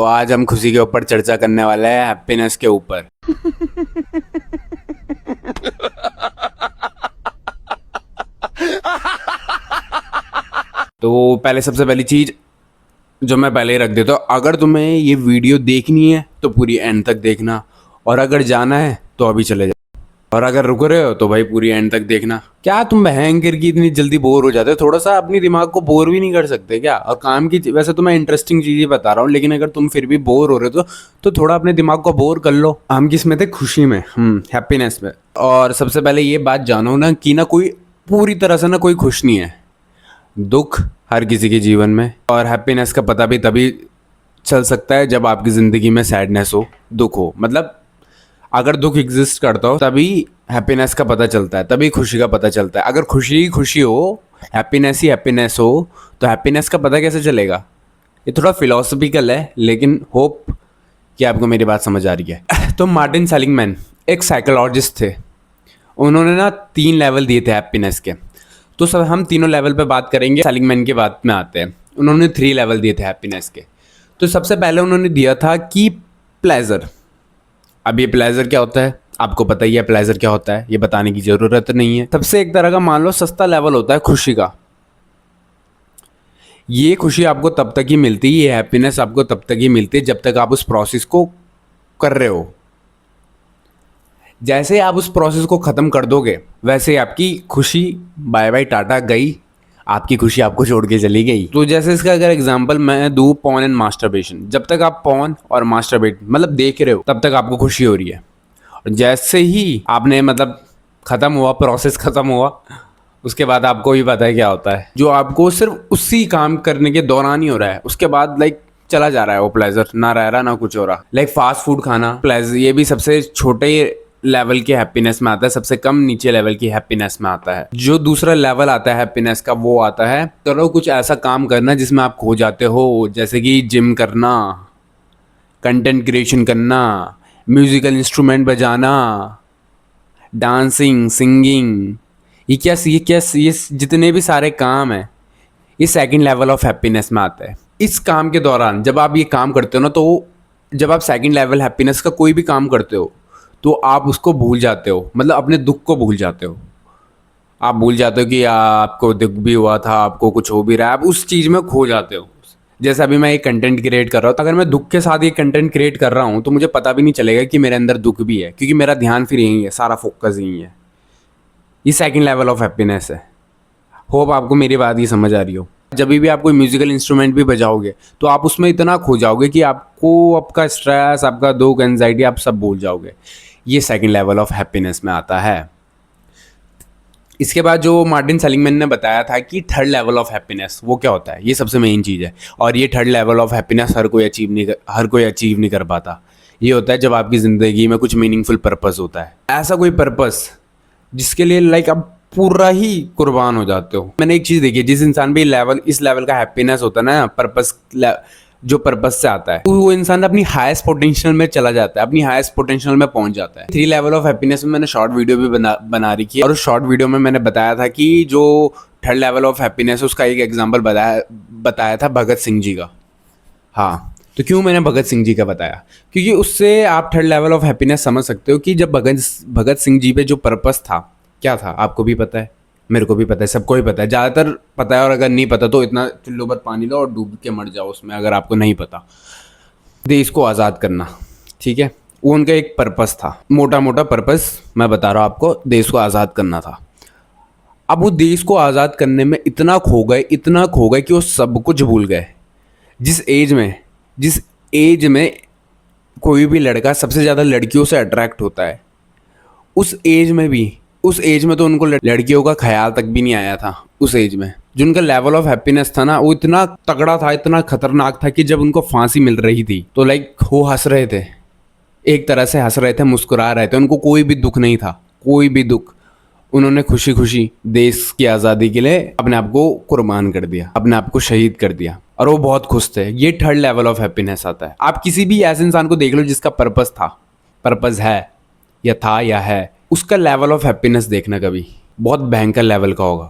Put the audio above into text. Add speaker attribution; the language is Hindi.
Speaker 1: तो आज हम खुशी के ऊपर चर्चा करने वाले हैं, हैप्पीनेस के ऊपर। तो पहले सबसे पहली चीज जो मैं पहले ही रख देता हूँ, अगर तुम्हें ये वीडियो देखनी है तो पूरी एंड तक देखना, और अगर जाना है तो अभी चले जाओ, और अगर रुक रहे हो तो भाई पूरी एंड तक देखना। क्या तुम भयंकर की इतनी जल्दी बोर हो जाते हो? थोड़ा सा अपनी दिमाग को बोर भी नहीं कर सकते क्या? और काम की वैसे तो मैं इंटरेस्टिंग चीजें बता रहा हूँ, लेकिन अगर तुम फिर भी बोर हो रहे हो तो थोड़ा अपने दिमाग को बोर कर लो। हम किस में थे? खुशी में, हैप्पीनेस में। और सबसे पहले ये बात जानो ना कि ना कोई पूरी तरह से ना कोई खुश नहीं है। दुख हर किसी के जीवन में, और हैप्पीनेस का पता भी तभी चल सकता है जब आपकी ज़िंदगी में सैडनेस हो, दुख हो। मतलब अगर दुख एग्जिस्ट करता हो तभी हैप्पीनेस का पता चलता है, तभी खुशी का पता चलता है। अगर खुशी ही खुशी हो, हैप्पीनेस ही हैप्पीनेस हो, तो हैप्पीनेस का पता कैसे चलेगा? ये थोड़ा फिलोसफिकल है, लेकिन होप कि आपको मेरी बात समझ आ रही है। तो मार्टिन सेलिगमैन एक साइकोलॉजिस्ट थे। उन्होंने ना 3 लेवल दिए थे हैप्पीनेस के। तो सब हम तीनों लेवल पे बात करेंगे। सेलिगमैन की बात में आते हैं। उन्होंने 3 लेवल दिए थे हैप्पीनेस के। तो सबसे पहले उन्होंने दिया था कि प्लेजर। अब ये प्लेजर क्या होता है आपको पता ही है। प्लेजर क्या होता है ये बताने की ज़रूरत नहीं है। सबसे एक तरह का मान लो सस्ता लेवल होता है खुशी का। ये खुशी आपको तब तक ही मिलती है, ये हैप्पीनेस आपको तब तक ही मिलती है जब तक आप उस प्रोसेस को कर रहे हो। जैसे आप उस प्रोसेस को ख़त्म कर दोगे, वैसे आपकी खुशी बाय बाय टाटा गई, आपकी खुशी आपको छोड़ के चली गई। तो जैसे इसका अगर एग्जांपल मैं दूँ, पॉर्न एंड मास्टरबेशन। जब तक आप पॉर्न और मास्टरबेट मतलब देख रहे हो, तब तक आपको खुशी हो रही है। और जैसे ही आपने मतलब ख़त्म हुआ, प्रोसेस ख़त्म हुआ, उसके बाद आपको भी पता है क्या होता है। जो आपको सिर्फ उसी काम करने के दौरान ही हो रहा है, उसके बाद चला जा रहा है वो प्लेजर, ना रह रहा ना कुछ हो रहा। फास्ट फूड खाना प्लेजर, ये भी सबसे छोटे लेवल के हैप्पीनेस में आता है, सबसे कम नीचे लेवल की हैप्पीनेस में आता है। जो दूसरा लेवल आता है हैप्पीनेस का, वो आता है करो कुछ ऐसा काम करना जिसमें आप खो जाते हो, जैसे कि जिम करना, कंटेंट क्रिएशन करना, म्यूजिकल इंस्ट्रूमेंट बजाना, डांसिंग, सिंगिंग। ये जितने भी सारे काम हैं, ये सेकंड लेवल ऑफ हैप्पीनेस में आता है। इस काम के दौरान जब आप ये काम करते हो ना, तो जब आप सेकंड लेवल हैप्पीनेस का कोई भी काम करते हो तो आप उसको भूल जाते हो, मतलब अपने दुख को भूल जाते हो। आप भूल जाते हो कि आपको दुख भी हुआ था, आपको कुछ हो भी रहा है, आप उस चीज़ में खो जाते हो। जैसे अभी मैं एक कंटेंट क्रिएट कर रहा हूँ, तो अगर मैं दुख के साथ ये कंटेंट क्रिएट कर रहा हूँ तो मुझे पता भी नहीं चलेगा कि मेरे अंदर दुख भी है, क्योंकि मेरा ध्यान फिर यहीं है, सारा फोकस यहीं है। ये सेकंड लेवल ऑफ हैप्पीनेस है। होप आपको मेरी बात ये समझ आ रही हो। जब भी आप कोई म्यूजिकल इंस्ट्रूमेंट भी बजाओगे तो आप उसमें इतना खो जाओगे कि आपको आपका स्ट्रेस, आपका दुख, एंजाइटी, आप सब भूल जाओगे। ये सेकंड लेवल ऑफ हैप्पीनेस में आता है। इसके बाद जो मार्टिन सेलिगमैन ने बताया था कि थर्ड लेवल ऑफ हैप्पीनेस, वो क्या होता है, ये सबसे मेन चीज़ है। और ये थर्ड लेवल ऑफ हैप्पीनेस हर कोई अचीव नहीं कर पाता। ये होता है जब आपकी ज़िंदगी में कुछ मीनिंगफुल पर्पस होता है, ऐसा कोई पर्पस जिसके लिए आप पूरा ही कुर्बान हो जाते हो। मैंने एक चीज़ देखी है, जिस इंसान भी इस लेवल का हैप्पीनेस होता है ना, पर्पस, जो पर्पस से आता है, तो वो इंसान अपनी हाईएस्ट पोटेंशियल में चला जाता है, अपनी हाईएस्ट पोटेंशियल में पहुंच जाता है। 3 लेवल ऑफ हैप्पीनेस में मैंने शॉर्ट वीडियो भी बना रखी है, और उस शॉर्ट वीडियो में मैंने बताया था कि जो थर्ड लेवल ऑफ हैप्पीनेस, उसका एक एग्जाम्पल बताया था भगत सिंह जी का। हाँ, तो क्यों मैंने भगत सिंह जी का बताया? क्योंकि उससे आप थर्ड लेवल ऑफ हैप्पीनेस समझ सकते हो कि जब भगत सिंह जी पे जो पर्पस था, क्या था, आपको भी पता है, मेरे को भी पता है, सबको ही पता है, ज़्यादातर पता है। और अगर नहीं पता तो इतना चुल्लू भर पानी लो और डूब के मर जाओ उसमें, अगर आपको नहीं पता। देश को आज़ाद करना, ठीक है, वो उनका एक पर्पस था। मोटा मोटा पर्पस मैं बता रहा हूँ आपको, देश को आज़ाद करना था। अब वो देश को आज़ाद करने में इतना खो गए कि वो सब कुछ भूल गए। जिस एज में कोई भी लड़का सबसे ज़्यादा लड़कियों से अट्रैक्ट होता है, उस एज में तो उनको लड़कियों का ख्याल तक भी नहीं आया था। उस एज में जो उनका लेवल ऑफ हैप्पीनेस था ना, वो इतना तगड़ा था, इतना खतरनाक था कि जब उनको फांसी मिल रही थी तो वो हंस रहे थे, एक तरह से हंस रहे थे, मुस्कुरा रहे थे, उनको कोई भी दुख नहीं था, कोई भी दुख। उन्होंने खुशी खुशी देश की आज़ादी के लिए अपने आप को कुर्बान कर दिया, अपने आप को शहीद कर दिया, और वो बहुत खुश थे। ये थर्ड लेवल ऑफ हैप्पीनेस आता है। आप किसी भी ऐसे इंसान को देख लो जिसका पर्पस है या था या है, उसका लेवल ऑफ हैप्पीनेस देखना कभी, बहुत भयंकर लेवल का होगा।